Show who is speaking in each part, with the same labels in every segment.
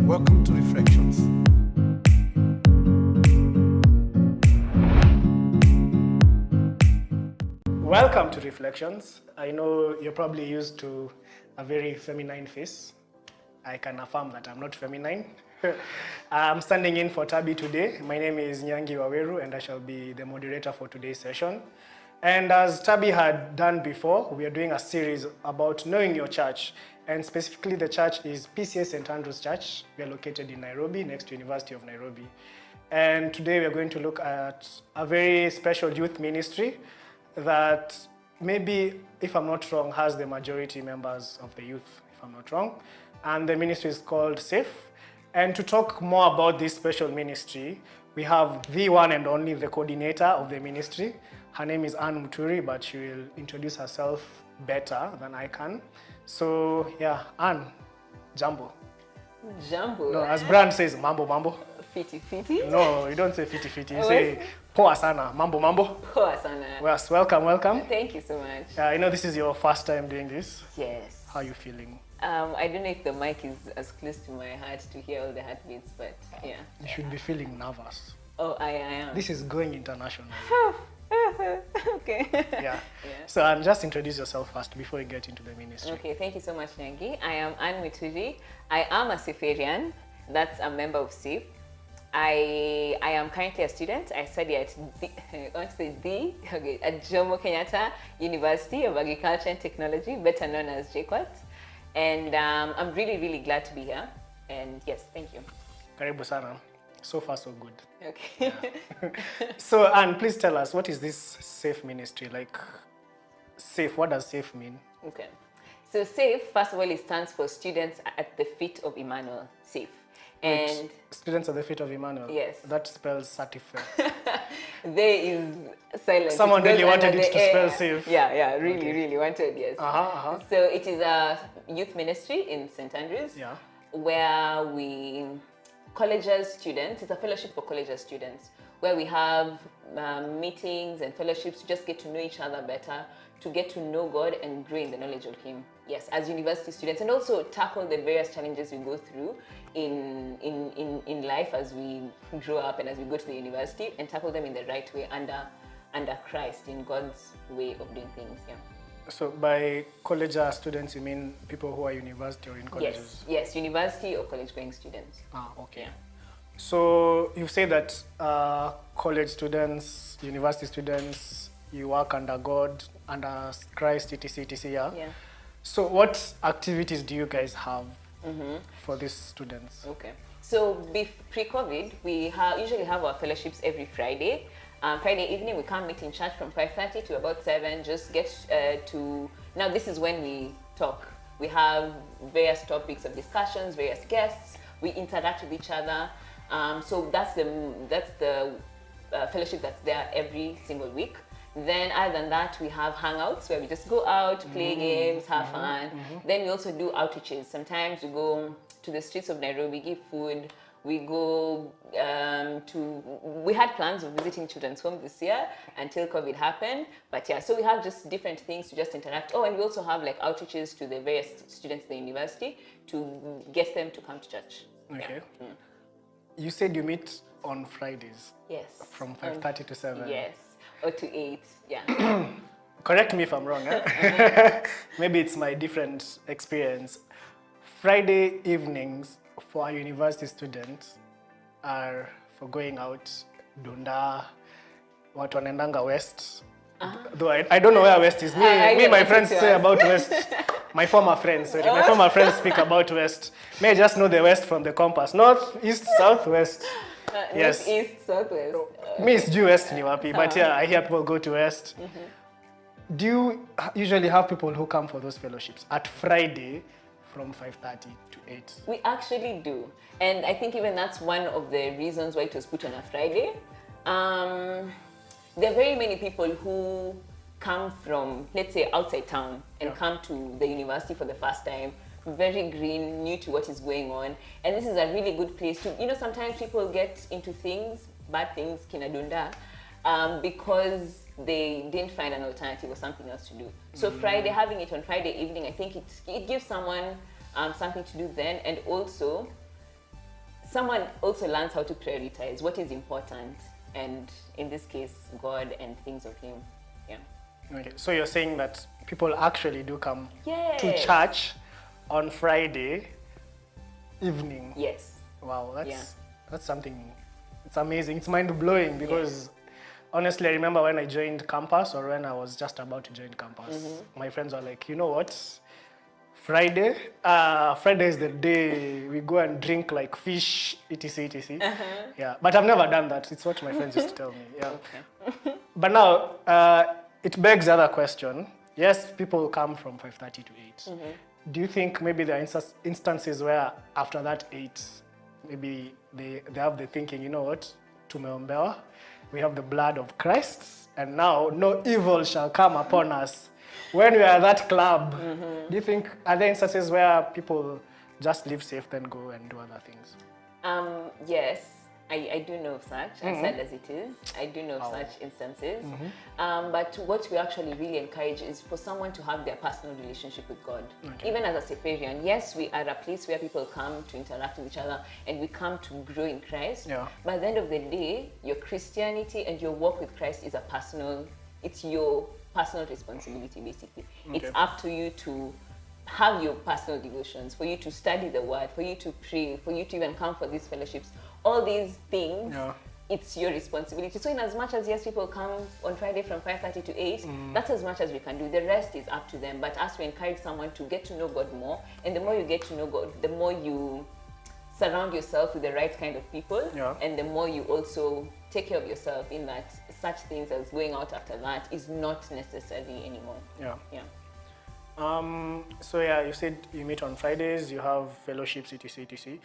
Speaker 1: Welcome to Reflections.
Speaker 2: Welcome to Reflections. I know you're probably used to a very feminine face. I can affirm that I'm not feminine. I'm standing in for Tabi today. My name is Nyangi Waweru and I shall be the moderator for today's session. And as Tabi had done before, we are doing a series about knowing your church. And specifically the church is PCA St. Andrew's Church. We are located in Nairobi, next to University of Nairobi. And today we are going to look at a very special youth ministry that maybe, if I'm not wrong, has the majority members of the youth, if I'm not wrong. And the ministry is called S.A.F.E. And to talk more about this special ministry, we have the one and only, the coordinator of the ministry. Her name is Ann Muturi, but she will introduce herself better than I can. So yeah, Ann, jambo.
Speaker 3: Jambo.
Speaker 2: No, as Brand says, mambo mambo.
Speaker 3: Fiti fiti.
Speaker 2: No, you don't say fiti fiti. You say poa sana, mambo mambo.
Speaker 3: Poa sana.
Speaker 2: Yes, welcome.
Speaker 3: Thank you so much.
Speaker 2: I know this is your first time doing this.
Speaker 3: Yes.
Speaker 2: How are you feeling?
Speaker 3: I don't know if the mic is as close to my heart to hear all the heartbeats, but yeah.
Speaker 2: You should be feeling nervous.
Speaker 3: Oh, I am.
Speaker 2: This is going international.
Speaker 3: Okay.
Speaker 2: Yeah. So, and just introduce yourself first before we get into the ministry.
Speaker 3: Okay, thank you so much, Nyangi. I am Ann Muturi. I am a S.A.F.E.ian. That's a member of S.A.F.E. I am currently a student. I study at at Jomo Kenyatta University of Agriculture and Technology, better known as JKUAT. And I'm really glad to be here. And yes, thank you.
Speaker 2: Karibu sana. So far, so good.
Speaker 3: Okay.
Speaker 2: Yeah. So, Anne, please tell us, what is this S.A.F.E. ministry? Like, S.A.F.E., what does S.A.F.E. mean?
Speaker 3: Okay. So S.A.F.E., first of all, it stands for Students at the Feet of Emmanuel, S.A.F.E. And
Speaker 2: Students at the Feet of Emmanuel?
Speaker 3: Yes.
Speaker 2: That spells S.A.F.E.
Speaker 3: There is silence.
Speaker 2: Someone really wanted it to spell safe.
Speaker 3: Yeah, really wanted, yes. So it is a youth ministry in St. Andrews, where we, colleges students, it's a fellowship for colleges students, where we have meetings and fellowships to just get to know each other better, to get to know God and grow in the knowledge of Him. Yes, as university students, and also tackle the various challenges we go through in life as we grow up and as we go to the university, and tackle them in the right way under Christ, in God's way of doing things. Yeah.
Speaker 2: So by college students, you mean people who are university or in colleges?
Speaker 3: Yes, university or college-going students.
Speaker 2: Okay. Yeah. So you say that college students, university students, you work under God, under Christ, etc.
Speaker 3: Yeah.
Speaker 2: So what activities do you guys have for these students?
Speaker 3: Okay. So pre-COVID, we usually have our fellowships every Friday. Friday evening, we come meet in church from 5:30 to about 7. Just get to... Now, this is when we talk. We have various topics of discussions, various guests. We interact with each other. So that's the fellowship that's there every single week. Then other than that, we have hangouts where we just go out, play games, have fun. Then we also do outreaches. Sometimes we go to the streets of Nairobi, give food. We go we had plans of visiting children's home this year until COVID happened. But yeah, so we have just different things to just interact. Oh, and we also have like outreaches to the various students in the university to get them to come to church.
Speaker 2: Okay. Yeah. You said you meet on Fridays?
Speaker 3: Yes.
Speaker 2: From 5:30 to 7?
Speaker 3: Yes. Or to 8, yeah.
Speaker 2: Correct me if I'm wrong. Maybe it's my different experience. Friday evenings for our university students are for going out, Dunda, watu wanaendanga West. Though I don't know where West is. My friends say about West. My former friends speak about West. I just know the West from the compass. North, East, South, West.
Speaker 3: Yes. North, East, Southwest.
Speaker 2: Me is due West ni wapi, but yeah, I hear people go to West. Do you usually have people who come for those fellowships at Friday from 5:30 to 8?
Speaker 3: We actually do. And I think even that's one of the reasons why it was put on a Friday. There are very many people who come from, let's say, outside town and come to the university for the first time, very green, new to what is going on. And this is a really good place to, sometimes people get into things, bad things, kinadunda, because they didn't find an alternative or something else to do. So Friday, having it on Friday evening, I think it gives someone something to do then, and also someone also learns how to prioritize what is important, and in this case, God and things of Him. Yeah.
Speaker 2: Okay, so you're saying that people actually do come to
Speaker 3: Yes.
Speaker 2: church on Friday evening.
Speaker 3: Yes.
Speaker 2: Wow,
Speaker 3: Yeah.
Speaker 2: that's something. It's amazing. It's mind blowing because honestly, I remember when I joined campus or when I was just about to join campus, my friends were like, you know what? Friday is the day we go and drink like fish, etc, etc. Yeah, but I've never done that. It's what my friends used to tell me. Yeah.
Speaker 3: Okay.
Speaker 2: But now it begs the other question. Yes, people come from 5:30 to 8. Do you think maybe there are instances where after that 8, maybe they have the thinking, you know what, tumeombewa, we have the blood of Christ, and now no evil shall come upon us. When we are at that club, do you think, are there instances where people just live safe then go and do other things?
Speaker 3: Yes, I do know of such, as sad as it is. I do know of such instances. But what we actually really encourage is for someone to have their personal relationship with God.
Speaker 2: Okay.
Speaker 3: Even as a Safavian, yes, we are a place where people come to interact with each other and we come to grow in Christ.
Speaker 2: Yeah.
Speaker 3: But at the end of the day, your Christianity and your walk with Christ is it's your personal responsibility, basically.
Speaker 2: Okay.
Speaker 3: It's up to you to have your personal devotions, for you to study the word, for you to pray, for you to even come for these fellowships. All these things, it's your responsibility. So in as much as, yes, people come on Friday from 5:30 to 8, that's as much as we can do. The rest is up to them. But as we encourage someone to get to know God more, and the more you get to know God, the more you surround yourself with the right kind of people, and the more you also take care of yourself, in that such things as going out after that is not necessary anymore. Yeah.
Speaker 2: So yeah, you said you meet on Fridays, you have fellowships, etc, etc.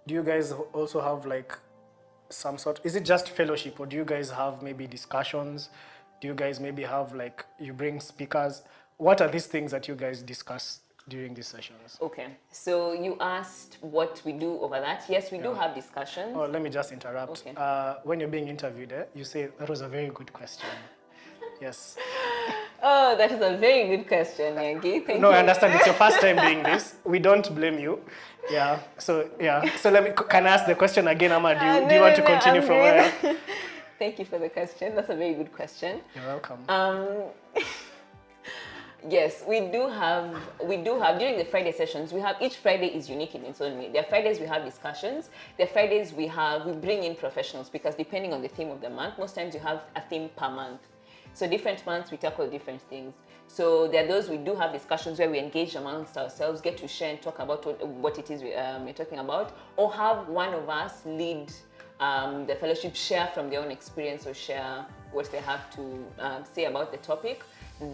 Speaker 2: Do you guys also have like some sort, is it just fellowship, or do you guys have maybe discussions? Do you guys maybe have like, you bring speakers? What are these things that you guys discuss during these sessions?
Speaker 3: Okay, so you asked what we do over that. Yes, we do have discussions.
Speaker 2: Oh, let me just interrupt.
Speaker 3: Okay.
Speaker 2: When you're being interviewed, you say that was a very good question. Yes.
Speaker 3: Oh, that is a very good question, Yankee. Thank you.
Speaker 2: No, I understand. It's your first time doing this. We don't blame you. Yeah. So can I ask the question again, Ama? Do you want to continue from where?
Speaker 3: Thank you for the question. That's a very good question.
Speaker 2: You're welcome.
Speaker 3: Yes, we do have during the Friday sessions, each Friday is unique in its own way. There are Fridays we have discussions. There are Fridays we bring in professionals, because depending on the theme of the month, most times you have a theme per month. So different months we tackle different things. So there are those we do have discussions where we engage amongst ourselves, get to share and talk about what it is we're talking about, or have one of us lead the fellowship, share from their own experience or share what they have to say about the topic.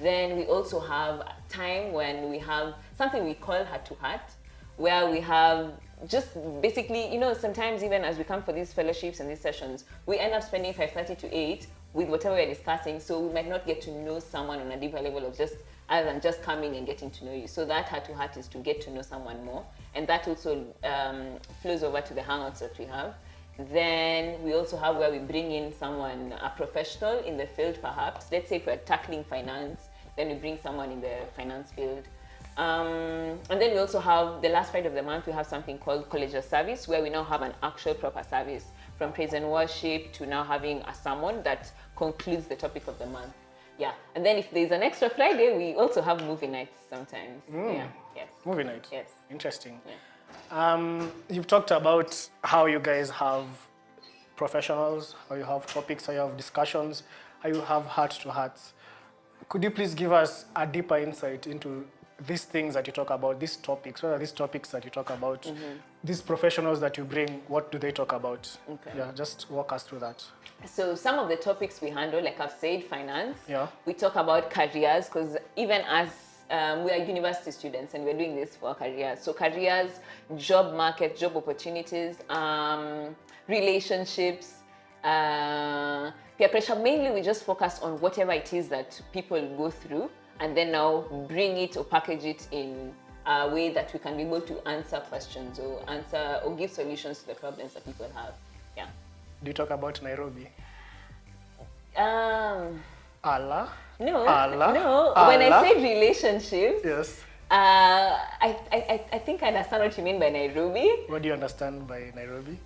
Speaker 3: Then we also have time when we have something we call heart to heart, where we have just basically, sometimes even as we come for these fellowships and these sessions, we end up spending 5:30 to 8 with whatever we're discussing, so we might not get to know someone on a deeper level of other than just coming and getting to know you. So that heart to heart is to get to know someone more, and that also flows over to the hangouts that we have. Then we also have where we bring in someone, a professional in the field perhaps. Let's say if we're tackling finance, then we bring someone in the finance field. And then we also have, the last Friday of the month, we have something called collegial service, where we now have an actual proper service, from praise and worship to now having a sermon that concludes the topic of the month. Yeah, and then if there's an extra Friday, we also have movie nights sometimes. Yeah, yes.
Speaker 2: Movie night?
Speaker 3: Yes.
Speaker 2: Interesting.
Speaker 3: Yeah.
Speaker 2: You've talked about how you guys have professionals, how you have topics, how you have discussions, how you have heart-to-hearts. Could you please give us a deeper insight into these things that you talk about, these topics? What are these topics that you talk about? These professionals that you bring, what do they talk about?
Speaker 3: Okay.
Speaker 2: Yeah, just walk us through that.
Speaker 3: So some of the topics we handle, like I've said, finance.
Speaker 2: Yeah.
Speaker 3: We talk about careers, because even as we are university students and we're doing this for our careers. So careers, job market, job opportunities, relationships, peer pressure. Mainly we just focus on whatever it is that people go through, and then now bring it or package it in a way that we can be able to answer questions or give solutions to the problems that people have. Yeah.
Speaker 2: Do you talk about Nairobi?
Speaker 3: No.
Speaker 2: Allah.
Speaker 3: When I say relationships,
Speaker 2: yes.
Speaker 3: I think I understand what you mean by Nairobi.
Speaker 2: What do you understand by Nairobi?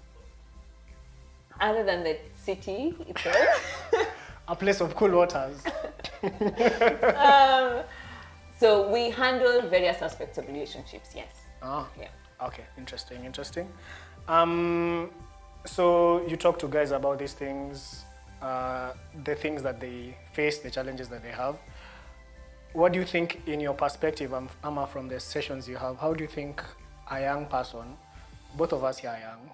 Speaker 3: Other than the city itself.
Speaker 2: A place of cool waters.
Speaker 3: So we handle various aspects of relationships, yes.
Speaker 2: Ah,
Speaker 3: Yeah.
Speaker 2: okay, interesting, interesting. So you talk to guys about these things, the things that they face, the challenges that they have. What do you think, in your perspective, Amma, from the sessions you have, how do you think a young person, both of us here are young,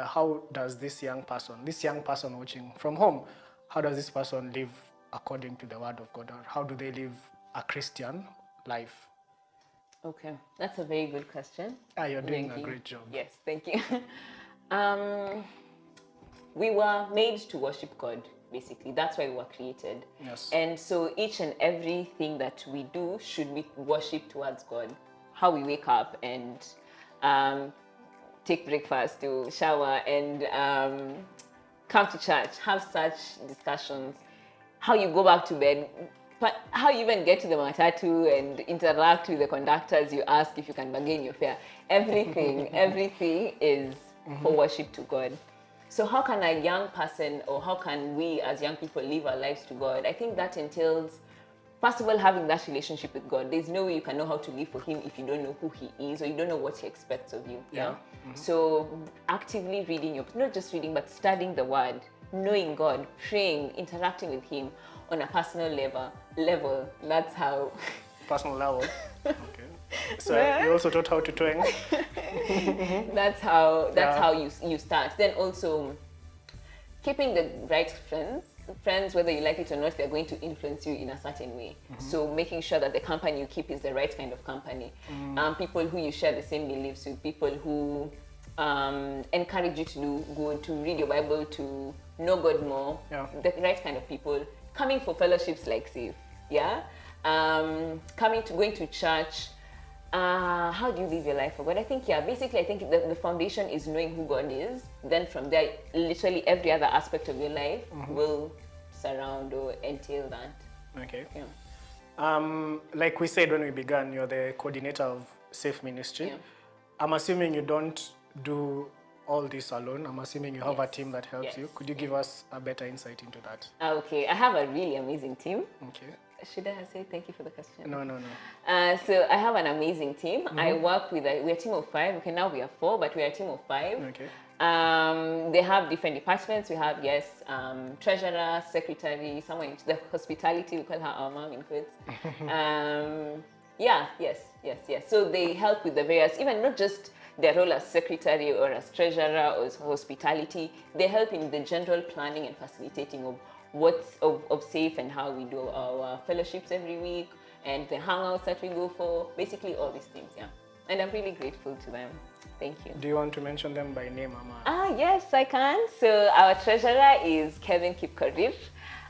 Speaker 2: how does this young person watching from home, how does this person live according to the word of God, or how do they live a Christian life?
Speaker 3: Okay, that's a very good question.
Speaker 2: You're doing
Speaker 3: Thank
Speaker 2: a
Speaker 3: you.
Speaker 2: great job.
Speaker 3: Yes, thank you. We were made to worship God, basically. That's why we were created.
Speaker 2: Yes.
Speaker 3: And so each and everything that we do should be worship towards God. How we wake up and take breakfast, to shower, and come to church, have such discussions, how you go back to bed, but how you even get to the matatu and interact with the conductors, you ask if you can bargain your fare. Everything is for worship to God. So how can a young person, or how can we as young people live our lives to God? I think that entails, first of all, having that relationship with God. There's no way you can know how to live for Him if you don't know who He is, or you don't know what He expects of you. Yeah. So actively reading not just reading, but studying the Word, knowing God, praying, interacting with Him on a personal level. That's how.
Speaker 2: Personal level. Okay. So you also taught how to twang.
Speaker 3: That's how you start. Then also keeping the right friends, whether you like it or not, they're going to influence you in a certain way. So making sure that the company you keep is the right kind of company. People who you share the same beliefs with, people who encourage you to do good, to read your Bible, to know God more. The right kind of people. Coming for fellowships like S.A.F.E. Yeah. Going to church. How do you live your life for God? I think, basically, I think the foundation is knowing who God is. Then from there, literally every other aspect of your life will surround or entail that.
Speaker 2: Okay.
Speaker 3: Yeah.
Speaker 2: Like we said when we began, you're the coordinator of S.A.F.E ministry.
Speaker 3: Yeah.
Speaker 2: I'm assuming you don't do all this alone. I'm assuming you have a team that helps you. Could you give us a better insight into that?
Speaker 3: Okay, I have a really amazing team.
Speaker 2: Okay.
Speaker 3: Should I say thank you for the question?
Speaker 2: No.
Speaker 3: So I have an amazing team. I work with we're a team of 5. Okay, now we are 4, but we're a team of 5.
Speaker 2: Okay.
Speaker 3: They have different departments. We have treasurer, secretary, someone in the hospitality. We call her our mom in quotes. Yes. So they help with the various, even not just their role as secretary or as treasurer or as hospitality. They help in the general planning and facilitating of what's of S.A.F.E and how we do our fellowships every week and the hangouts that we go for, basically all these things, and I'm really grateful to them. Thank you.
Speaker 2: Do you want to mention them by name, Amma?
Speaker 3: Yes, I can. So our treasurer is Kevin Kipkorir.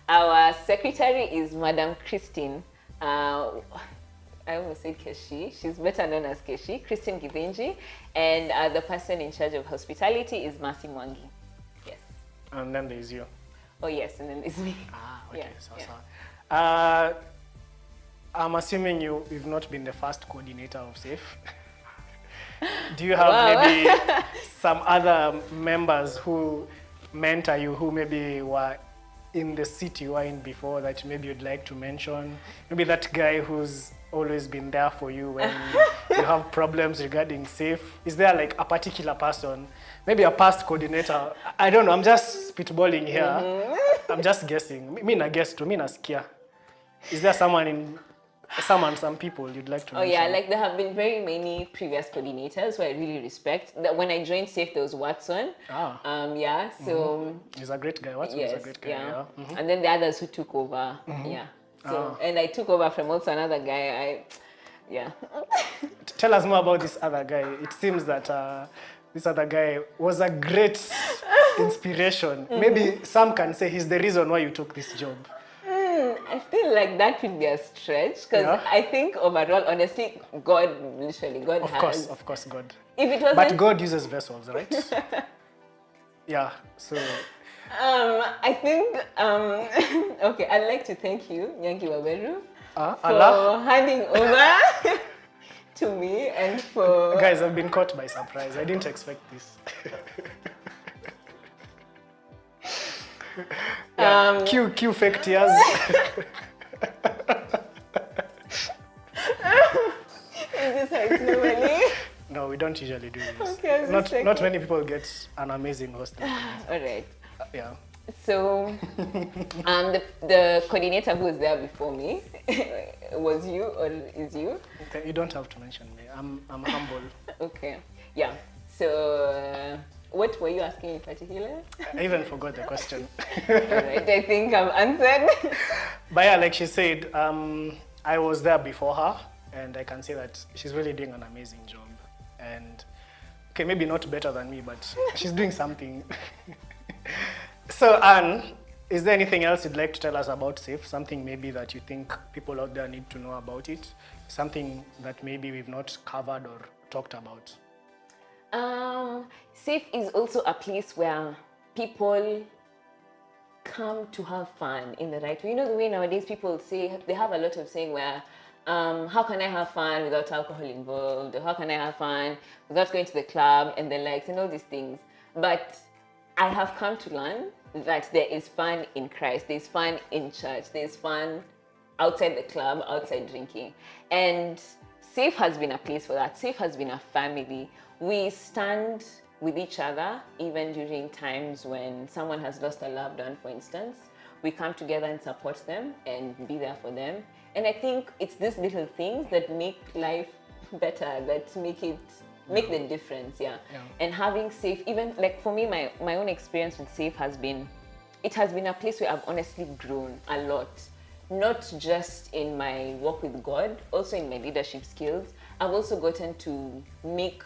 Speaker 3: Our secretary is Madam Christine. I almost said Keshi. She's better known as Keshi, Christine Githinji. And the person in charge of hospitality is Masi Mwangi. Yes.
Speaker 2: And then there's you.
Speaker 3: Oh, yes, and then there's me.
Speaker 2: Okay. So. I'm assuming you've not been the first coordinator of S.A.F.E. Do you have maybe some other members who mentor you, who maybe were in the city you were in before, that maybe you'd like to mention? Maybe that guy who's always been there for you when you have problems regarding S.A.F.E. Is there like a particular person, maybe a past coordinator? I don't know, I'm just spitballing here. I'm just guessing. Me na guess to me na skia. Is there some people you'd like to mention?
Speaker 3: Oh yeah, like there have been very many previous coordinators who I really respect. That when I joined S.A.F.E, there was Watson. So
Speaker 2: he's a great guy. Watson is a great guy.
Speaker 3: And then the others who took over. So and I took over from also another guy.
Speaker 2: Tell us more about this other guy. It seems that this other guy was a great inspiration. Maybe some can say he's the reason why you took this job.
Speaker 3: I feel like that would be a stretch, because I think overall, honestly, God has.
Speaker 2: Of course, God.
Speaker 3: If it wasn't,
Speaker 2: but God uses vessels, right? So.
Speaker 3: I think, okay, I'd like to thank you, Nyangi Waberu, for handing over to me and for...
Speaker 2: Guys, I've been caught by surprise. I didn't expect this. Yeah, cue fake tears.
Speaker 3: Is this how it's normally?
Speaker 2: No, we don't usually do this.
Speaker 3: Okay, I was just
Speaker 2: Not
Speaker 3: checking.
Speaker 2: many people get an amazing host like this.
Speaker 3: All right.
Speaker 2: Yeah.
Speaker 3: So, the coordinator who was there before me was you or is you?
Speaker 2: You don't have to mention me. I'm humble.
Speaker 3: Okay. Yeah. So, what were you asking in particular?
Speaker 2: I even forgot the question.
Speaker 3: All right. I think I've answered.
Speaker 2: But yeah, like she said, I was there before her, and I can say that she's really doing an amazing job. And okay, maybe not better than me, but she's doing something. So Anne, is there anything else you'd like to tell us about S.A.F.E? Something maybe that you think people out there need to know about it? Something that maybe we've not covered or talked about?
Speaker 3: S.A.F.E is also a place where people come to have fun in the right way. You know the way nowadays people say, they have a lot of saying where, how can I have fun without alcohol involved? Or how can I have fun without going to the club and the likes and all these things. But I have come to learn that there is fun in Christ. There's fun in church. There's fun outside the club, outside drinking. And S.A.F.E has been a place for that. S.A.F e has been a family. We stand with each other, even during times when someone has lost a loved one, for instance. We come together and support them and be there for them. And I think it's these little things that make life better, that make the difference, yeah. And having S.A.F e, even like for me, my own experience with S.A.F e has been a place where I've honestly grown a lot. Not just in my work with God, also in my leadership skills. I've also gotten to make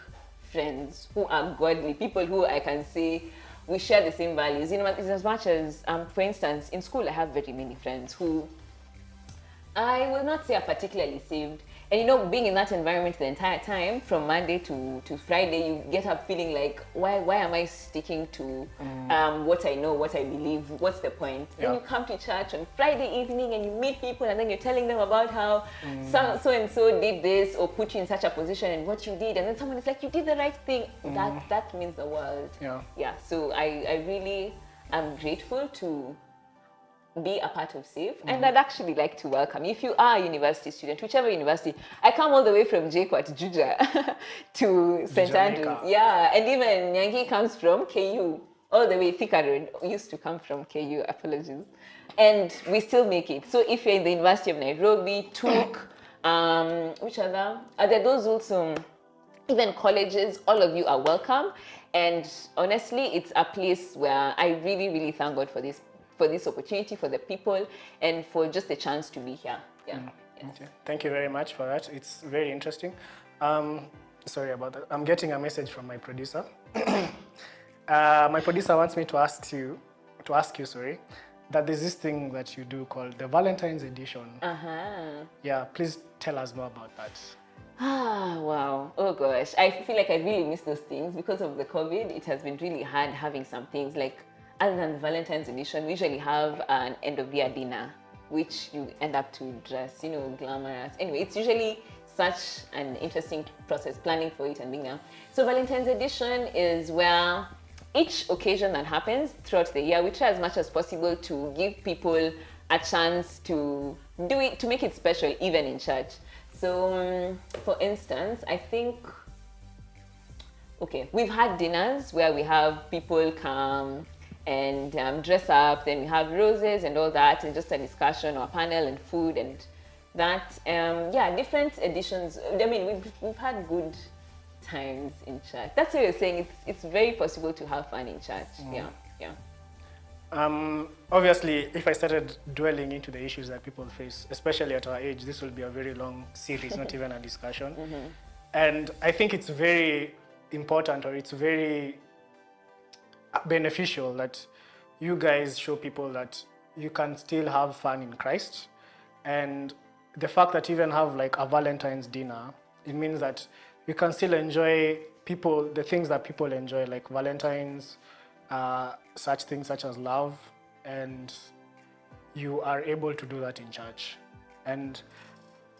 Speaker 3: friends who are godly, people who I can say we share the same values. You know, it's as much as, for instance, in school I have very many friends who I will not say are particularly saved. And you know, being in that environment the entire time, from Monday to Friday, you get up feeling like, why am I sticking to what I know, what I believe, what's the point? Then you come to church on Friday evening and you meet people and then you're telling them about how so and so did this or put you in such a position and what you did. And then someone is like, you did the right thing. That means the world. Yeah, so I really am grateful to be a part of S.A.F e, and I'd actually like to welcome, if you are a university student, whichever university, I come all the way from JKUAT, Juja, to St. Andrews. Yeah, and even Nyangi comes from KU, all the way, Thika Road, used to come from KU, apologies. And we still make it. So if you're in the University of Nairobi, TUK, which other? Are there those also, even colleges, all of you are welcome. And honestly, it's a place where I really, really thank God for this opportunity, for the people, and for just the chance to be here. Yeah. Yes.
Speaker 2: Okay. Thank you very much for that. It's very interesting. Sorry about that. I'm getting a message from my producer. My producer wants me to ask you, that there's this thing that you do called the Valentine's edition. Yeah, please tell us more about that.
Speaker 3: Wow. Oh gosh. I feel like I really miss those things because of the COVID. It has been really hard having some things like, other than the Valentine's edition, we usually have an end of year dinner, which you end up to dress, you know, glamorous. Anyway, it's usually such an interesting process, planning for it and being there. So Valentine's edition is where each occasion that happens throughout the year, we try as much as possible to give people a chance to do it, to make it special, even in church. So, for instance, I think, okay, we've had dinners where we have people come and dress up, then we have roses and all that, and just a discussion or a panel and food and that. Yeah, different editions. I mean, we've had good times in church. That's what you're saying. It's very possible to have fun in church. Yeah.
Speaker 2: Obviously, if I started dwelling into the issues that people face, especially at our age, this will be a very long series, not even a discussion. And I think it's very important, or it's very beneficial that you guys show people that you can still have fun in Christ. And the fact that you even have like a Valentine's dinner, it means that you can still enjoy the things that people enjoy, like Valentine's, such things such as love, and you are able to do that in church. And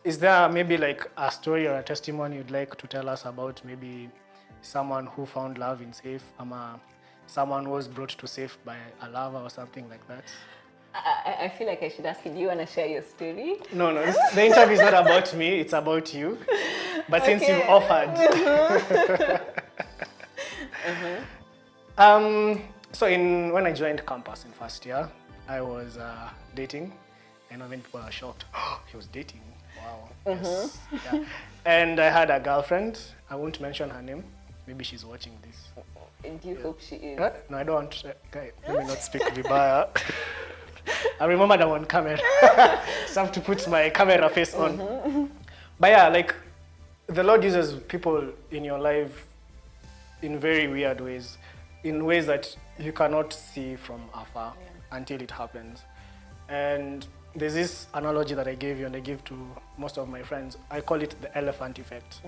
Speaker 2: is there maybe like a story or a testimony you'd like to tell us about maybe someone who found love in S.A.F e, someone was brought to S.A.F E by a lover or something like that?
Speaker 3: I feel like I should ask you, do you want to share your story?
Speaker 2: No, the interview is not about me, it's about you. But since
Speaker 3: Okay.
Speaker 2: you've offered. So when I joined campus in first year, I was dating, and I mean, people are shocked. Oh, he was dating. Wow. Yes. Yeah. And I had a girlfriend. I won't mention her name. Maybe she's watching this.
Speaker 3: Do you hope she is?
Speaker 2: No, I don't want. Okay, let me not speak Vibaya. I remember that on camera. Just have to put my camera face on. But yeah, like the Lord uses people in your life in very weird ways, in ways that you cannot see from afar until it happens. And there's this analogy that I gave you and I give to most of my friends. I call it the elephant effect.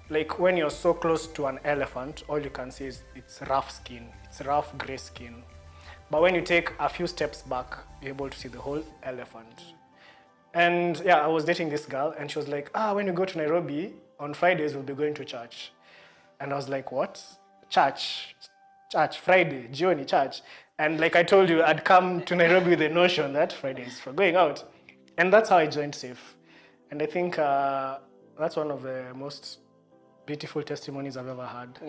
Speaker 2: Like when you're so close to an elephant, all you can see is its rough skin, its rough gray skin. But when you take a few steps back, you're able to see the whole elephant. And yeah, I was dating this girl and she was like, when you go to Nairobi, on Fridays we'll be going to church. And I was like, what? Church, Friday, Jioni, church. And like I told you, I'd come to Nairobi with the notion that Friday is for going out. And that's how I joined S.A.F E. And I think that's one of the most beautiful testimonies I've ever had.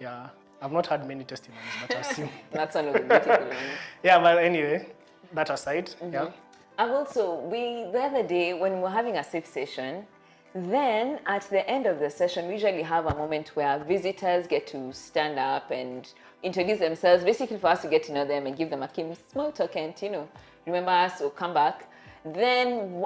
Speaker 2: Yeah. I've not had many testimonies, but I assume.
Speaker 3: That's one of the beautiful ones.
Speaker 2: Yeah, but anyway, that aside, yeah.
Speaker 3: And also, the other day when we were having a S.A.F E session, then at the end of the session, we usually have a moment where visitors get to stand up and introduce themselves, basically for us to get to know them and give them a small token, remember us or come back. Then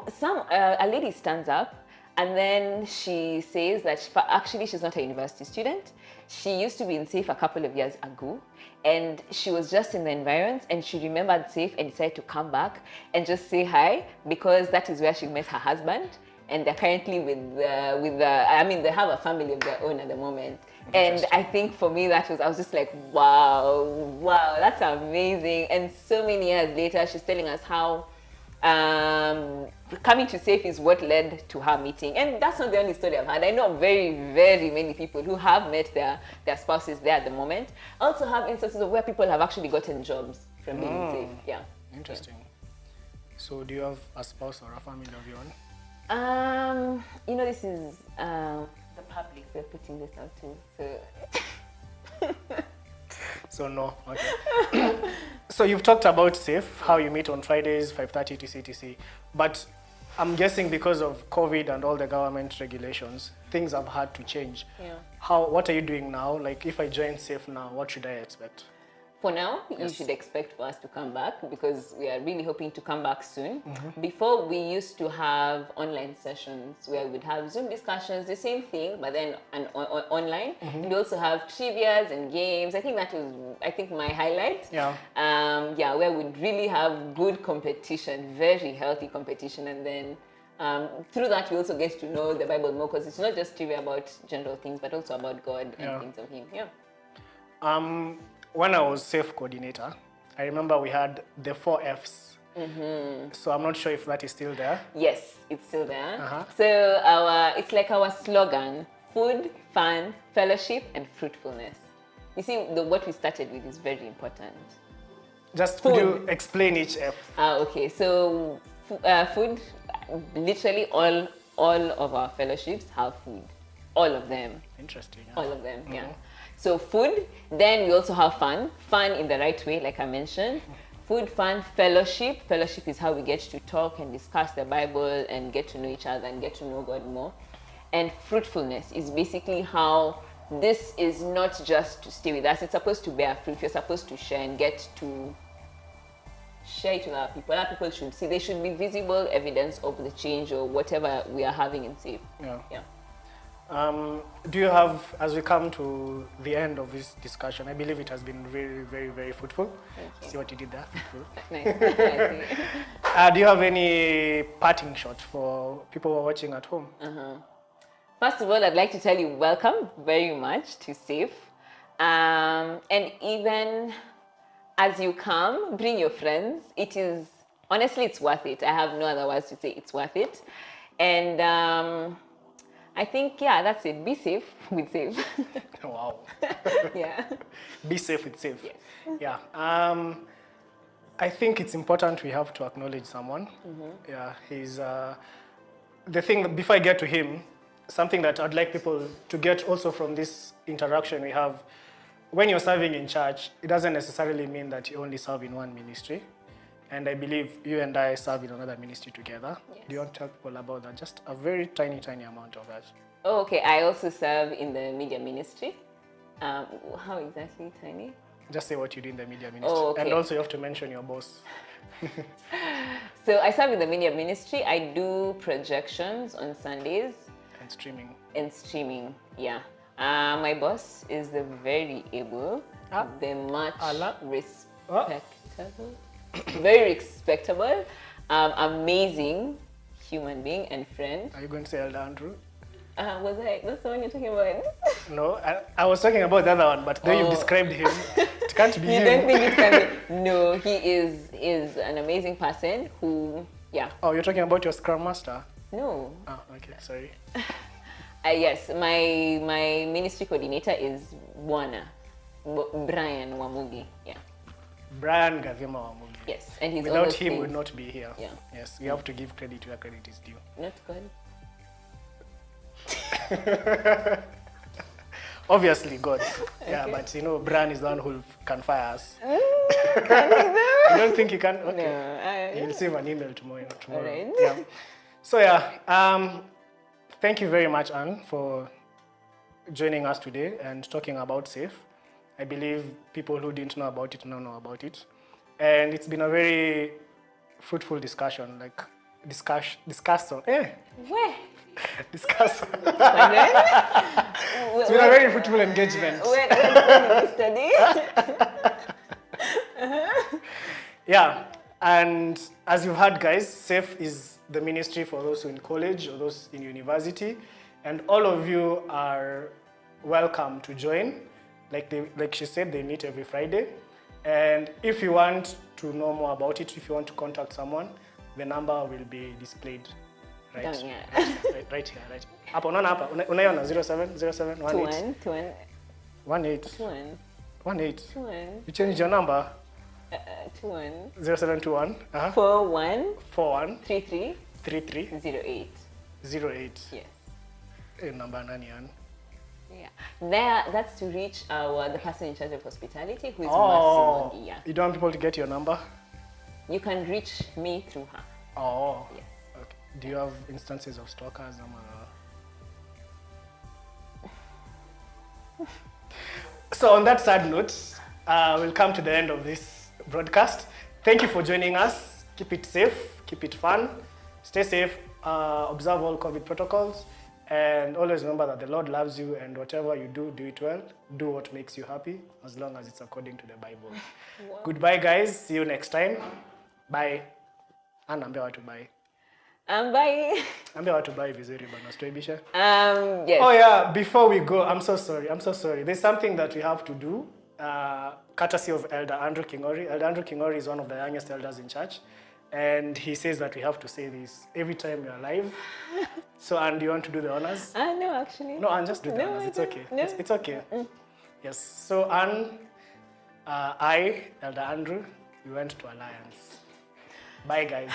Speaker 3: a lady stands up and then she says that actually she's not a university student. She used to be in S.A.F E a couple of years ago, and she was just in the environs and she remembered S.A.F E and decided to come back and just say hi, because that is where she met her husband. And they're currently they have a family of their own at the moment. And I think for me, I was just like, wow, that's amazing. And so many years later, she's telling us how coming to S.A.F E is what led to her meeting. And that's not the only story I've had. I know very, very many people who have met their spouses there at the moment. I also have instances of where people have actually gotten jobs from being in S.A.F E. Yeah.
Speaker 2: Interesting. So do you have a spouse or a family of your own?
Speaker 3: This is the public. We're putting this out too.
Speaker 2: So no. Okay. So you've talked about S.A.F E, how you meet on Fridays, 5:30 to CTC. But I'm guessing because of COVID and all the government regulations, things have had to change.
Speaker 3: Yeah.
Speaker 2: What are you doing now? Like if I join S.A.F E now, what should I expect?
Speaker 3: For now, you should expect for us to come back because we are really hoping to come back soon. Before, we used to have online sessions where we'd have Zoom discussions, the same thing, but then online. We'd also have trivias and games. I think that was, my highlight.
Speaker 2: Yeah.
Speaker 3: Where we'd really have good competition, very healthy competition. And then through that, we also get to know the Bible more, because it's not just trivia about general things, but also about God and things of Him. Yeah.
Speaker 2: When I was S.A.F E coordinator, I remember we had the 4 F's. So I'm not sure if that is still there.
Speaker 3: Yes, it's still there. So it's like our slogan: food, fun, fellowship, and fruitfulness. You see, what we started with is very important.
Speaker 2: Just could you explain each F?
Speaker 3: Okay. So food, literally all of our fellowships have food. All of them.
Speaker 2: Interesting.
Speaker 3: All of them, yeah. So food, then we also have fun in the right way, like I mentioned. Food, fun, fellowship. Fellowship is how we get to talk and discuss the Bible and get to know each other and get to know God more. And fruitfulness is basically how this is not just to stay with us. It's supposed to bear fruit. You're supposed to share and get to share it with our people. Other people should see. There should be visible evidence of the change or whatever we are having in S.A.F E. Yeah.
Speaker 2: Do you have, as we come to the end of this discussion, I believe it has been very, very, very fruitful. See what you did there? Fruitful.
Speaker 3: Nice.
Speaker 2: Do you have any parting shot for people who are watching at home?
Speaker 3: First of all, I'd like to tell you welcome very much to S.A.F E. And even as you come, bring your friends. Honestly, it's worth it. I have no other words to say. It's worth it. And I think, that's it. Be safe with S.A.F E.
Speaker 2: Wow.
Speaker 3: Yeah.
Speaker 2: Be safe with safe.
Speaker 3: Yes.
Speaker 2: Yeah. I think it's important we have to acknowledge someone. Yeah, he's the thing that before I get to him, something that I'd like people to get also from this interaction we have. When you're serving in church, it doesn't necessarily mean that you only serve in one ministry. And I believe you and I serve in another ministry together.
Speaker 3: Yes.
Speaker 2: Do you want to tell people about that? Just a very tiny, tiny amount of that.
Speaker 3: Oh, okay. I also serve in the media ministry. How exactly, Tiny?
Speaker 2: Just say what you do in the media ministry.
Speaker 3: Oh, okay.
Speaker 2: And also you have to mention your boss.
Speaker 3: So I serve in the media ministry. I do projections on Sundays.
Speaker 2: And streaming.
Speaker 3: And streaming, yeah. My boss is the very able, the much respectable, very respectable, amazing human being and friend.
Speaker 2: Are you going to say Elder Andrew?
Speaker 3: That's the one you're talking about?
Speaker 2: No, I was talking about the other one, but then you described him. It can't be
Speaker 3: You
Speaker 2: him.
Speaker 3: don't think it can be? No, he is an amazing person who, yeah.
Speaker 2: Oh, you're talking about your Scrum Master?
Speaker 3: No.
Speaker 2: Oh, okay, sorry.
Speaker 3: Yes, my ministry coordinator is Brian Wamugi, yeah.
Speaker 2: Brian Gavima Wamugi.
Speaker 3: Yes, and he's
Speaker 2: Without
Speaker 3: always
Speaker 2: him,
Speaker 3: saying,
Speaker 2: would not be here.
Speaker 3: Yeah.
Speaker 2: Yes, we have to give credit where credit is due.
Speaker 3: Not God.
Speaker 2: Obviously, God. Yeah,
Speaker 3: Okay.
Speaker 2: but you know, Brian is the one who can fire us. I don't think he can. Okay.
Speaker 3: No,
Speaker 2: He'll receive an email tomorrow.
Speaker 3: Alright.
Speaker 2: Yeah. So yeah, thank you very much, Anne, for joining us today and talking about S.A.F.E. I believe people who didn't know about it now know about it, and it's been a very fruitful discussion. Like discuss on.
Speaker 3: Where?
Speaker 2: Discuss. It's
Speaker 3: It's
Speaker 2: been a very fruitful engagement.
Speaker 3: Where did you study?
Speaker 2: Yeah, and as you've heard, guys, S.A.F.E. is the ministry for those who are in college or those in university, and all of you are welcome to join. Like she said, they meet every Friday, and if you want to know more about it, if you want to contact someone, the number will be displayed right,
Speaker 3: Down here.
Speaker 2: right here, right. Hapo unaona hapa, unaiona 07 18 18 18. You change your number. 0721 41
Speaker 3: 33
Speaker 2: 33
Speaker 3: 08.
Speaker 2: 08.
Speaker 3: Yes.
Speaker 2: Number nani yan?
Speaker 3: Yeah. That's to reach the person in charge of hospitality, who is
Speaker 2: Oh,
Speaker 3: Mercy Mongia.
Speaker 2: you don't want people to get your number?
Speaker 3: You can reach me through her.
Speaker 2: Oh.
Speaker 3: Yes.
Speaker 2: Okay. Do you have instances of stalkers? So on that sad note, we'll come to the end of this broadcast. Thank you for joining us. Keep it safe, keep it fun, stay safe, observe all COVID protocols, and always remember that the Lord loves you, and whatever you do, do it well. Do what makes you happy, as long as it's according to the Bible. Wow. Goodbye, guys. See you next time. Bye. Ambia watu bye.
Speaker 3: Bye.
Speaker 2: Ambia watu bye vizuri bana, sitoibisha.
Speaker 3: Yes.
Speaker 2: Oh yeah, before we go, I'm so sorry. There's something that we have to do, courtesy of Elder Andrew Kingori. Elder Andrew Kingori is one of the youngest elders in church, and he says that we have to say this every time we are live. So, Anne, do you want to do the honors?
Speaker 3: No, actually.
Speaker 2: No, Anne, just do the honors. It's okay.
Speaker 3: No.
Speaker 2: It's okay. Yes. So, Anne, I, Elder Andrew, we went to Alliance. Bye, guys.